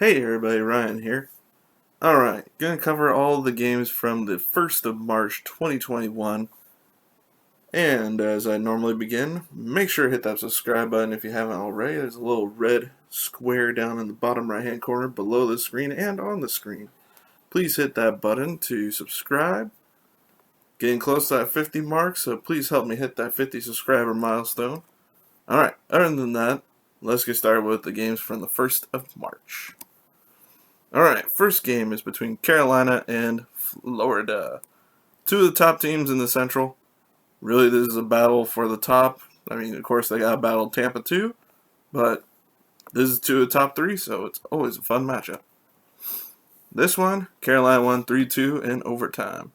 Hey everybody, Ryan here. Alright, gonna cover all the games from the 1st of March 2021. And as I normally begin, make sure to hit that subscribe button if you haven't already. There's a little red square down in the bottom right hand corner below the screen and on the screen. Please hit that button to subscribe. Getting close to that 50 mark, so please help me hit that 50 subscriber milestone. Alright, other than that, let's get started with the games from the 1st of March. Alright, first game is between Carolina and Florida. Two of the top teams in the Central. Really, this is a battle for the top. I mean, of course, they got to battle Tampa too, but this is two of the top three, so it's always a fun matchup. This one, Carolina won 3-2 in overtime.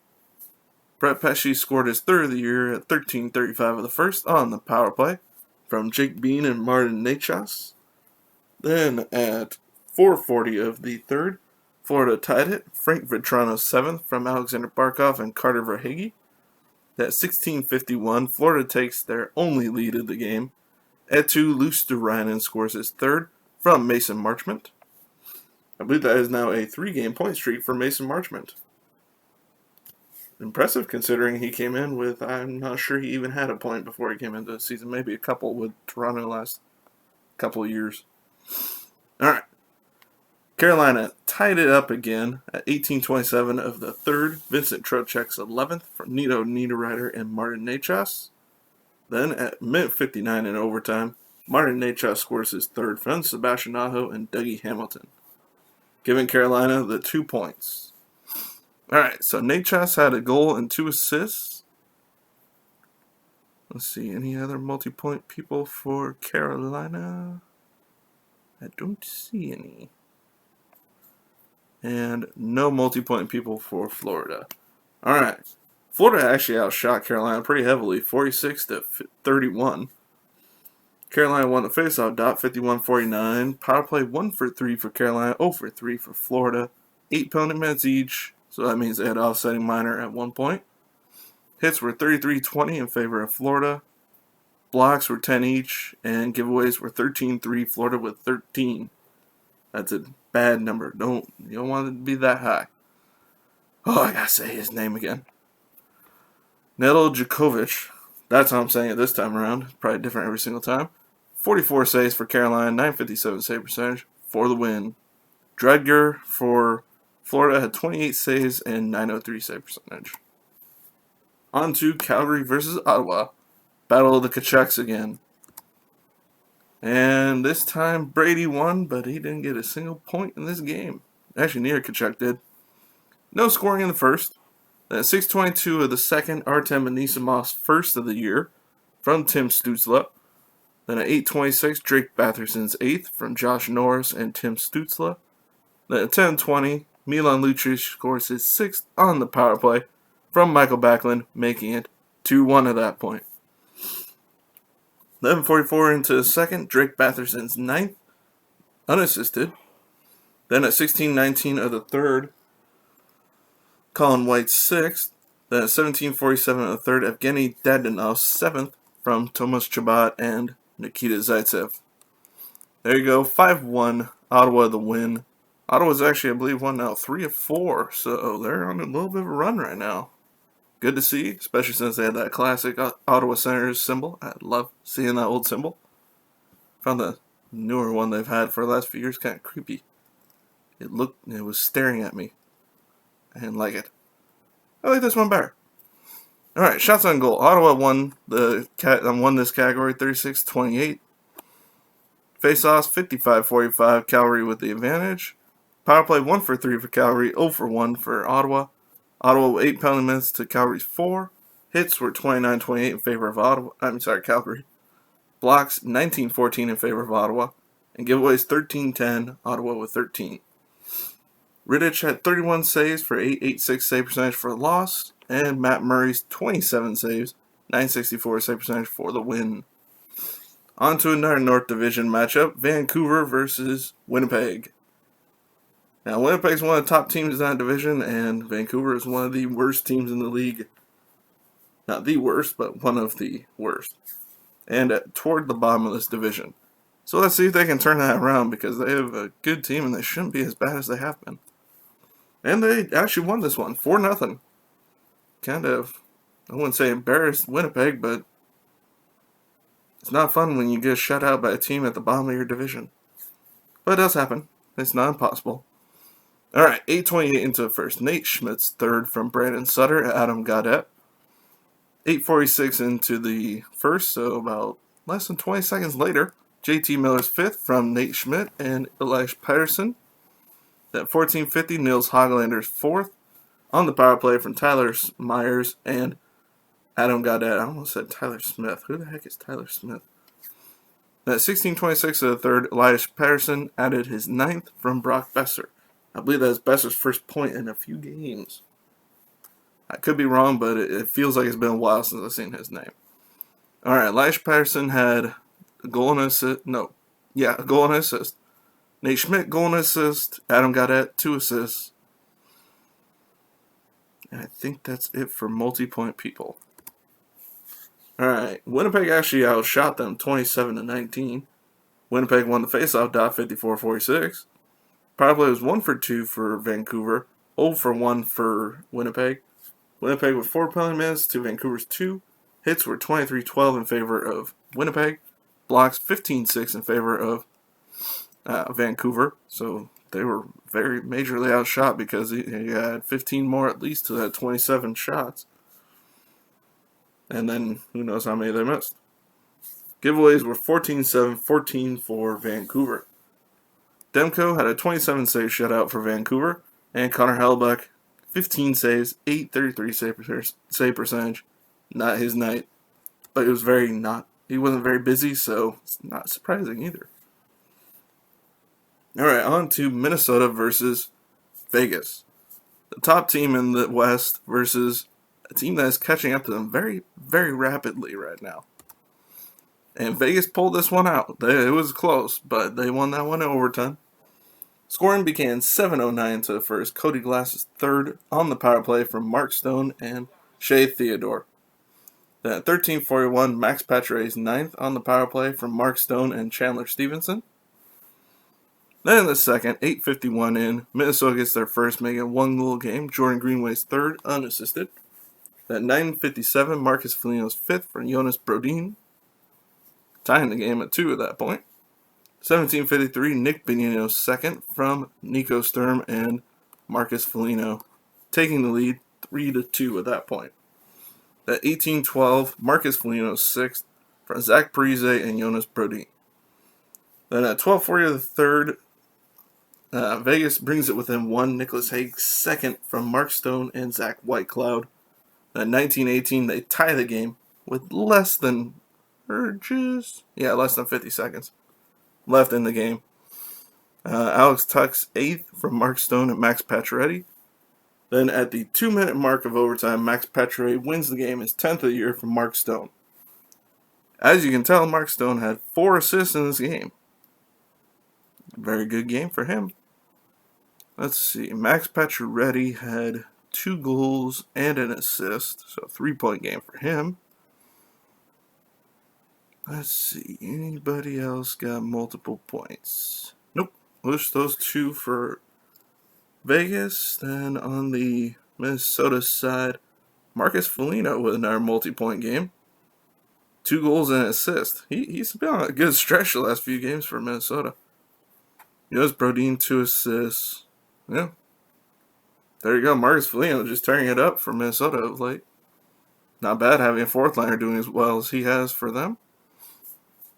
Brett Pesce scored his third of the year at 13:35 of the first on the power play from Jake Bean and Martin Necas. Then at 4:40 of the third, Florida tied it. Frank Vetrano's seventh from Alexander Barkov and Carter Verhaeghe. At 16:51, Florida takes their only lead of the game. Eetu Luostarinen scores his third from Mason Marchment. I believe that is now a 3-game point streak for Mason Marchment. Impressive considering he came in with, I'm not sure he even had a point before he came into the season. Maybe a couple with Toronto last couple of years. Alright. Carolina tied it up again at 18:27 of the third. Vincent Trocheck's 11th from Nito Niederreiter and Martin Necas. Then at minute 59 in overtime, Martin Necas scores his third from Sebastian Aho and Dougie Hamilton, giving Carolina the 2 points. Alright, so Necas had a goal and 2 assists. Let's see, any other multi-point people for Carolina? I don't see any. And no multi-point people for Florida. Alright. Florida actually outshot Carolina pretty heavily, 46-31. Carolina won the faceoff dot, 51-49. Power play 1 for 3 for Carolina, 0 for 3 for Florida. 8 penalty minutes each, so that means they had offsetting minor at 1 point. Hits were 33-20 in favor of Florida. Blocks were 10 each, and giveaways were 13-3, Florida with 13. That's a bad number. You don't want it to be that high. Oh, I gotta say his name again. Nedeljkovic. That's how I'm saying it this time around. Probably different every single time. 44 saves for Carolina, 957 save percentage for the win. Dredger for Florida had 28 saves and 903 save percentage. On to Calgary versus Ottawa. Battle of the Cachex again. And this time Brady won, but he didn't get a single point in this game. Actually, neither Cachex did. No scoring in the first. Then at 6:22 of the second, Artem Anisimov's first of the year from Tim Stützle. Then at 8:26, Drake Batherson's 8th from Josh Norris and Tim Stützle. Then at 10:20, Milan Lucic scores his 6th on the power play from Michael Backlund, making it 2-1 at that point. 11:44 into the second, Drake Batherson's 9th, unassisted. Then at 16:19 of the third, Colin White's 6th. Then at 17:47 of the third, Evgeny Dadonov's 7th from Tomas Chabot and Nikita Zaitsev. There you go, 5-1, Ottawa the win. Ottawa's actually, I believe, won now 3 of 4, so they're on a little bit of a run right now. Good to see, especially since they had that classic Ottawa Senators symbol. I love seeing that old symbol. Found the newer one they've had for the last few years kind of creepy. It was staring at me. I didn't like it. I like this one better. Alright, shots on goal. Ottawa won this category 36-28. Face-offs 55-45, Calgary with the advantage. Power play 1 for 3 for Calgary, 0 for 1 for Ottawa. Ottawa with 8 penalty minutes to Calgary's 4. Hits were 29-28 in favor of Calgary. Blocks 19-14 in favor of Ottawa. And giveaways 13-10, Ottawa with 13. Rittich had 31 saves for 886 save percentage for the loss. And Matt Murray's 27 saves, 964 save percentage for the win. On to another North Division matchup, Vancouver versus Winnipeg. Now, Winnipeg's one of the top teams in that division, and Vancouver is one of the worst teams in the league. Not the worst, but one of the worst. And toward the bottom of this division. So let's see if they can turn that around, because they have a good team and they shouldn't be as bad as they have been. And they actually won this one 4-0. Kind of, I wouldn't say embarrassed Winnipeg, but it's not fun when you get shut out by a team at the bottom of your division. But it does happen. It's not impossible. Alright, 8:28 into the first. Nate Schmidt's third from Brandon Sutter, Adam Gaudette. 8:46 into the first, so about less than 20 seconds later, JT Miller's fifth from Nate Schmidt and Elias Patterson. At 14:50, Nils Hoglander's fourth on the power play from Tyler Myers and Adam Gaudette. I almost said Tyler Smith. Who the heck is Tyler Smith? At 16:26 of the third, Elias Patterson added his ninth from Brock Besser. I believe that is Besser's first point in a few games. I could be wrong, but it feels like it's been a while since I've seen his name. Alright, Elias Patterson had a goal and assist. A goal and assist. Nate Schmidt, goal and assist. Adam Gaudette, 2 assists. And I think that's it for multi-point people. Alright, Winnipeg actually outshot them 27-19. Winnipeg won the faceoff dot 54-46. Power play was 1 for 2 for Vancouver, 0 for 1 for Winnipeg. Winnipeg with 4 penalty minutes to Vancouver's 2. Hits were 23-12 in favor of Winnipeg. Blocks 15-6 in favor of Vancouver. So they were very majorly outshot, because he had 15 more at least to that 27 shots. And then who knows how many they missed. Giveaways were 14-7, 14 for Vancouver. Demko had a 27-save shutout for Vancouver. And Connor Hellebuyck, 15 saves, 833 save percentage. Not his night. But it was he wasn't very busy, so it's not surprising either. Alright, on to Minnesota versus Vegas. The top team in the West versus a team that is catching up to them very, very rapidly right now. And Vegas pulled this one out. It was close, but they won that one in overtime. Scoring began 7:09 to the first. Cody Glass's third on the power play from Mark Stone and Shea Theodore. Then at 13:41, Max Pacioretty's ninth on the power play from Mark Stone and Chandler Stevenson. Then in the second, 8:51 in, Minnesota gets their first, making a 1-goal game. Jordan Greenway's third, unassisted. At 9:57, Marcus Foligno's fifth from Jonas Brodin, tying the game at 2 at that point. 17:53, Nick Bonino's second from Nico Sturm and Marcus Foligno, taking the lead 3-2 at that point. At 18:12, Marcus Foligno's sixth from Zach Parise and Jonas Brodin. Then at 12:40 of the third, Vegas brings it within 1. Nicholas Haig's second from Mark Stone and Zach Whitecloud. At 19:18, they tie the game with less than 50 seconds left in the game. Alex Tuck's 8th from Mark Stone and Max Pacioretty. Then at the 2-minute mark of overtime, Max Pacioretty wins the game, his 10th of the year from Mark Stone. As you can tell, Mark Stone had 4 assists in this game. Very good game for him. Let's see, Max Pacioretty had 2 goals and an assist, so a 3-point game for him. Let's see, anybody else got multiple points? Nope, just those 2 for Vegas. Then on the Minnesota side, Marcus Foligno with another multi-point game. 2 goals and an assist. He's been on a good stretch the last few games for Minnesota. Jonas Brodin, 2 assists. Yeah. There you go, Marcus Foligno just tearing it up for Minnesota of late. Not bad having a 4th liner doing as well as he has for them.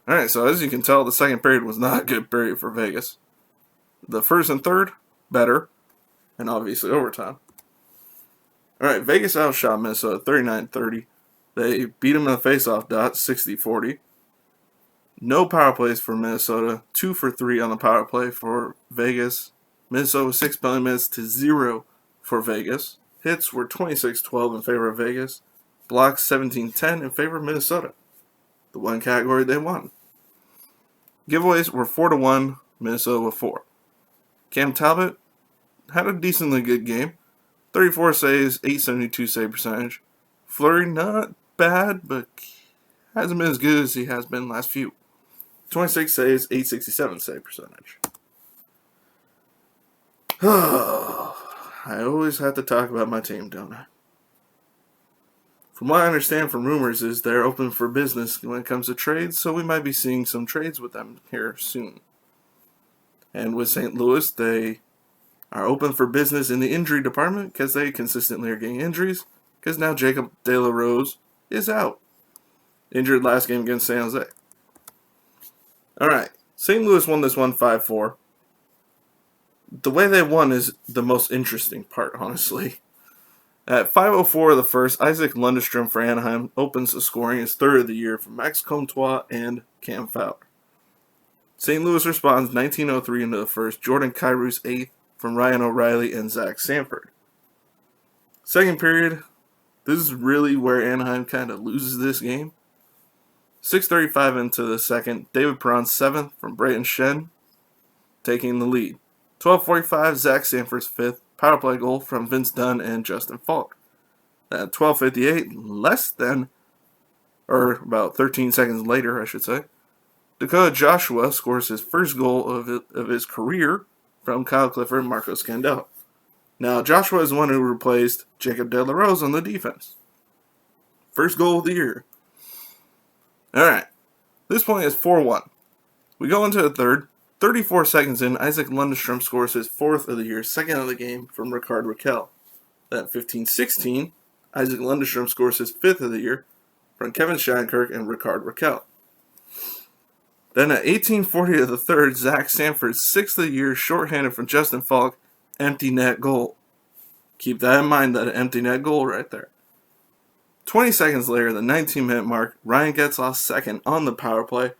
Alright, so as you can tell, the second period was not a good period for Vegas. The first and third, better. And obviously overtime. Alright, Vegas outshot Minnesota 39-30. They beat them in the faceoff dot 60-40. No power plays for Minnesota. 2 for 3 on the power play for Vegas. Minnesota with 6 penalty minutes to 0 for Vegas. Hits were 26-12 in favor of Vegas. Blocks 17-10 in favor of Minnesota. The one category they won. Giveaways were 4-1, Minnesota with 4. Cam Talbot had a decently good game. 34 saves, 872 save percentage. Fleury, not bad, but hasn't been as good as he has been last few. 26 saves, 867 save percentage. I always have to talk about my team, don't I? From what I understand from rumors is they're open for business when it comes to trades, so we might be seeing some trades with them here soon. And with St. Louis, they are open for business in the injury department because they consistently are getting injuries, because now Jacob De La Rose is out. Injured last game against San Jose. Alright, St. Louis won this one 5-4. The way they won is the most interesting part, honestly. At 5:04 of the first, Isaac Lundestrom for Anaheim opens the scoring, his third of the year, from Max Comtois and Cam Fowler. St. Louis responds 19:03 into the first, Jordan Kyrou's eighth from Ryan O'Reilly and Zach Sanford. Second period, this is really where Anaheim kind of loses this game. 6:35 into the second, David Perron's seventh from Brayton Schenn, taking the lead. 12:45, Zach Sanford's fifth power play goal from Vince Dunn and Justin Falk. At 12:58, about 13 seconds later, I should say, Dakota Joshua scores his first goal of his career from Kyle Clifford and Marco Scandella. Now, Joshua is the one who replaced Jacob De La Rose on the defense. First goal of the year. Alright, this point is 4-1. We go into the third. 34 seconds in, Isaac Lundestrom scores his fourth of the year, second of the game, from Ricard Raquel. Then at 15:16, Isaac Lundestrom scores his fifth of the year from Kevin Shattenkirk and Ricard Raquel. Then at 18:40 of the third, Zach Sanford's sixth of the year, shorthanded from Justin Falk, empty net goal. Keep that in mind, that empty net goal right there. 20 seconds later, the 19-minute mark, Ryan Getzlaf's second on the power play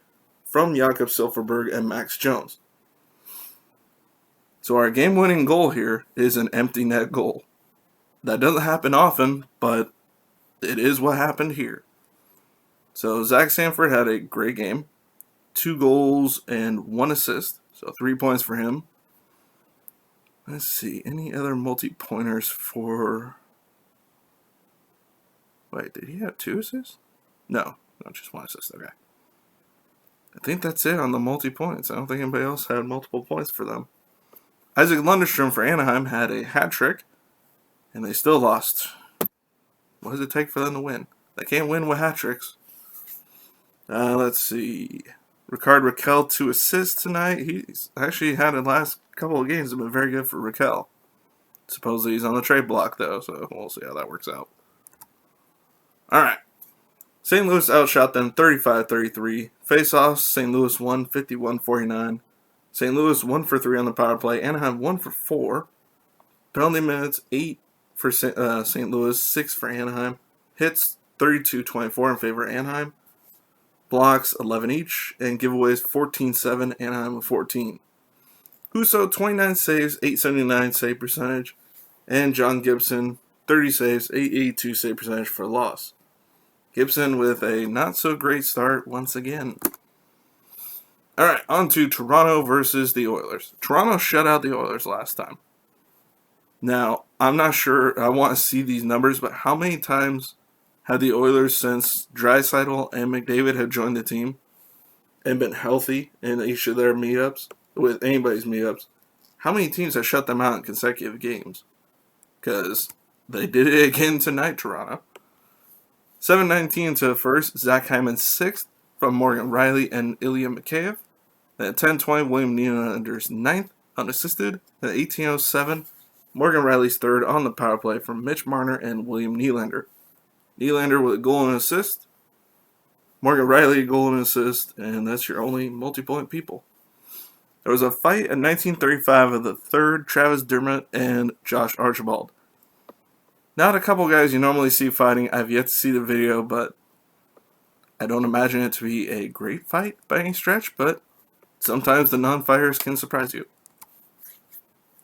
from Jakob Silfverberg and Max Jones. So our game-winning goal here is an empty net goal. That doesn't happen often, but it is what happened here. So Zach Sanford had a great game. 2 goals and 1 assist. So 3 points for him. Let's see. Any other multi-pointers for... Wait, did he have 2 assists? No, just 1 assist. Okay. I think that's it on the multi-points. I don't think anybody else had multiple points for them. Isaac Lundestrom for Anaheim had a hat trick, and they still lost. What does it take for them to win? They can't win with hat tricks. Let's see. Ricard Raquel, 2 assists tonight. He's actually had the last couple of games have been very good for Raquel. Supposedly he's on the trade block, though, so we'll see how that works out. Alright. St. Louis outshot them 35-33. Face-offs, St. Louis won 51-49. St. Louis 1 for 3 on the power play. Anaheim 1 for 4. Penalty minutes 8 for St. Louis, 6 for Anaheim. Hits 32-24 in favor of Anaheim. Blocks 11 each. And giveaways 14-7. Anaheim with 14. Husso 29 saves, 879 save percentage. And John Gibson 30 saves, 882 save percentage for a loss. Gibson with a not-so-great start once again. Alright, on to Toronto versus the Oilers. Toronto shut out the Oilers last time. Now, I'm not sure, I want to see these numbers, but how many times have the Oilers, since Draisaitl and McDavid have joined the team and been healthy in each of their meetups, with anybody's meetups, how many teams have shut them out in consecutive games? Because they did it again tonight, Toronto. 7:19 to the first, Zach Hyman 6th from Morgan Riley and Ilya Mikheyev. Then at 10:20, William Nylander's 9th, unassisted. Then at 18:07, Morgan Riley's 3rd on the power play from Mitch Marner and William Nylander. Nylander with a goal and assist. Morgan Riley a goal and assist, and that's your only multi-point people. There was a fight at 19:35 of the 3rd, Travis Dermott and Josh Archibald. Not a couple guys you normally see fighting. I've yet to see the video, but I don't imagine it to be a great fight by any stretch, but sometimes the non-fighters can surprise you.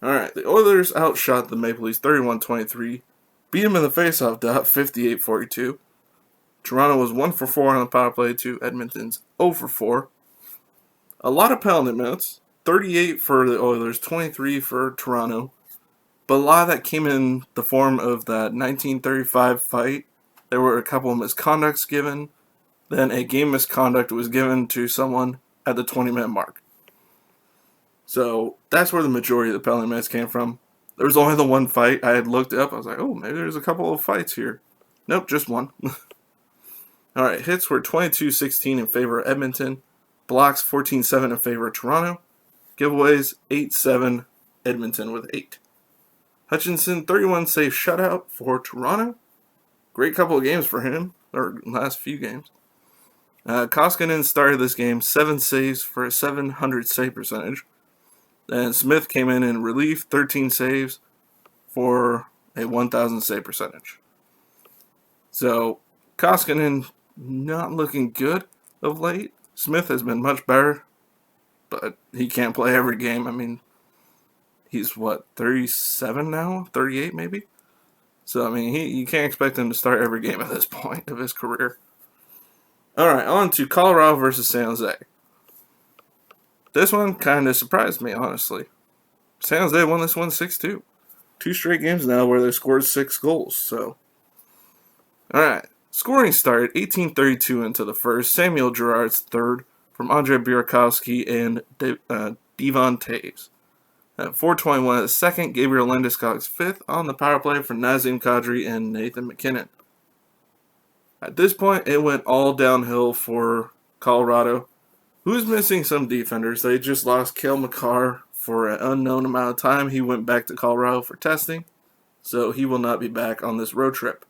Alright, the Oilers outshot the Maple Leafs 31-23, beat them in the faceoff dot 58-42. Toronto was 1 for 4 on the power play to Edmonton's 0 for 4. A lot of penalty minutes, 38 for the Oilers, 23 for Toronto. But a lot of that came in the form of that 1935 fight. There were a couple of misconducts given. Then a game misconduct was given to someone at the 20-minute mark. So that's where the majority of the penalty minutes came from. There was only the one fight. I had looked up. I was like, oh, maybe there's a couple of fights here. Nope, just one. All right, hits were 22-16 in favor of Edmonton. Blocks 14-7 in favor of Toronto. Giveaways 8-7, Edmonton with 8. Hutchinson, 31 save shutout for Toronto. Great couple of games for him, or last few games. Koskinen started this game 7 saves for a 700 save percentage. And Smith came in relief, 13 saves for a 1,000 save percentage. So, Koskinen not looking good of late. Smith has been much better, but he can't play every game. I mean, he's 37 now? 38 maybe? So, I mean, you can't expect him to start every game at this point of his career. Alright, on to Colorado versus San Jose. This one kind of surprised me, honestly. San Jose won this one 6-2. 2 straight games now where they scored 6 goals, so. Alright, scoring started 18:32 into the first. Samuel Girard's third from Andrei Burakovsky and Devon Taves. At 4:21 of the second, Gabriel Landeskog's fifth on the power play for Nazem Kadri and Nathan MacKinnon. At this point, it went all downhill for Colorado, who's missing some defenders. They just lost Cale Makar for an unknown amount of time. He went back to Colorado for testing, so he will not be back on this road trip.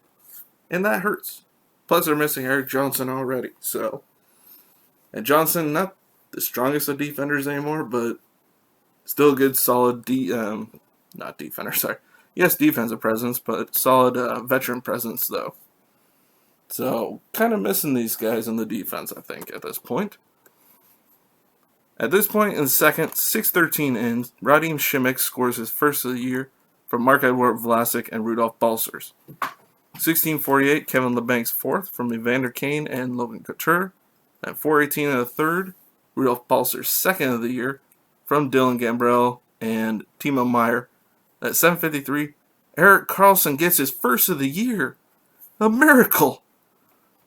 And that hurts. Plus, they're missing Eric Johnson already. And Johnson, not the strongest of defenders anymore, but still a good, solid not defender, sorry. Yes, defensive presence, but solid veteran presence, though. So, kind of missing these guys in the defense, I think, at this point. At this point in the second, 6:13 in, Radim Šimić scores his first of the year from Marc-Edouard Vlasic and Rudolf Balcers. 16:48, Kevin Labank's fourth from Evander Kane and Logan Couture. At 4:18 in the third, Rudolf Balcers' second of the year from Dylan Gambrell and Timo Meier. At 7:53, Erik Karlsson gets his first of the year. A miracle!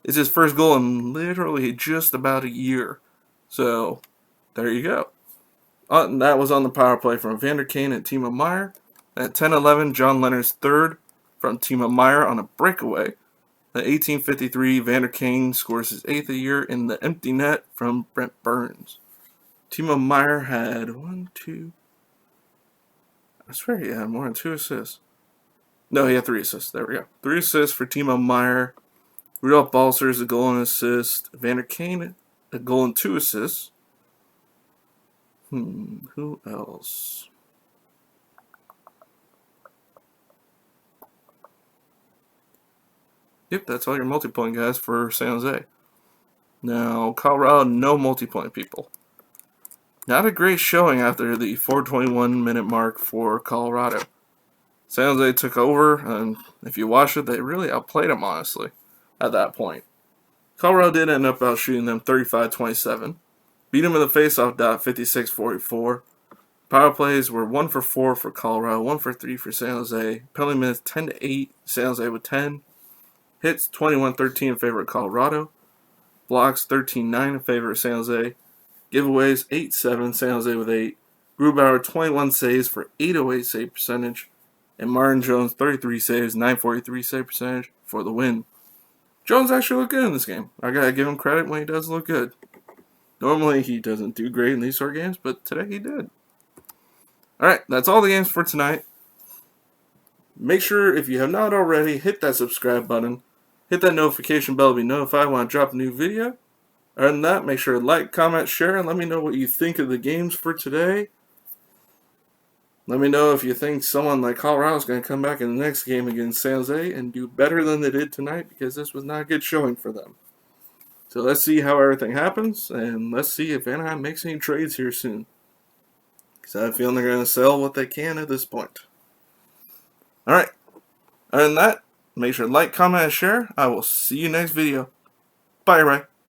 It's his first goal in literally just about a year. So, there you go. And that was on the power play from Evander Kane and Timo Meier. At 10:11, John Leonard's third from Timo Meier on a breakaway. At 18:53, Evander Kane scores his 8th of the year in the empty net from Brent Burns. Timo Meier had I swear he had more than 2 assists. No, he had 3 assists. There we go. 3 assists for Timo Meier. Rudolf Balcers, a goal and assist. Evander Kane, a goal and 2 assists. Who else? Yep, that's all your multi-point guys for San Jose. Now, Colorado, no multi-point people. Not a great showing after the 4:21 minute mark for Colorado. San Jose took over, and if you watch it, they really outplayed them, honestly, at that point. Colorado did end up outshooting them 35-27. Beat them in the faceoff dot 56-44. Power plays were 1 for 4 for Colorado, 1 for 3 for San Jose. Penalty minutes 10-8, San Jose with 10. Hits 21-13 in favor of Colorado. Blocks 13-9 in favor of San Jose. Giveaways 8-7, San Jose with 8. Grubauer 21 saves for 808 save percentage. And Martin Jones 33 saves, 943 save percentage for the win. Jones actually looked good in this game. I gotta give him credit when he does look good. Normally he doesn't do great in these sort of games, but today he did. Alright, that's all the games for tonight. Make sure, if you have not already, hit that subscribe button. Hit that notification bell to be notified when I drop a new video. Other than that, make sure to like, comment, share, and let me know what you think of the games for today. Let me know if you think someone like Colorado is going to come back in the next game against San Jose and do better than they did tonight, because this was not a good showing for them. So let's see how everything happens, and let's see if Anaheim makes any trades here soon. Because I have a feeling they're going to sell what they can at this point. Alright, other than that, make sure to like, comment, and share. I will see you next video. Bye, everybody.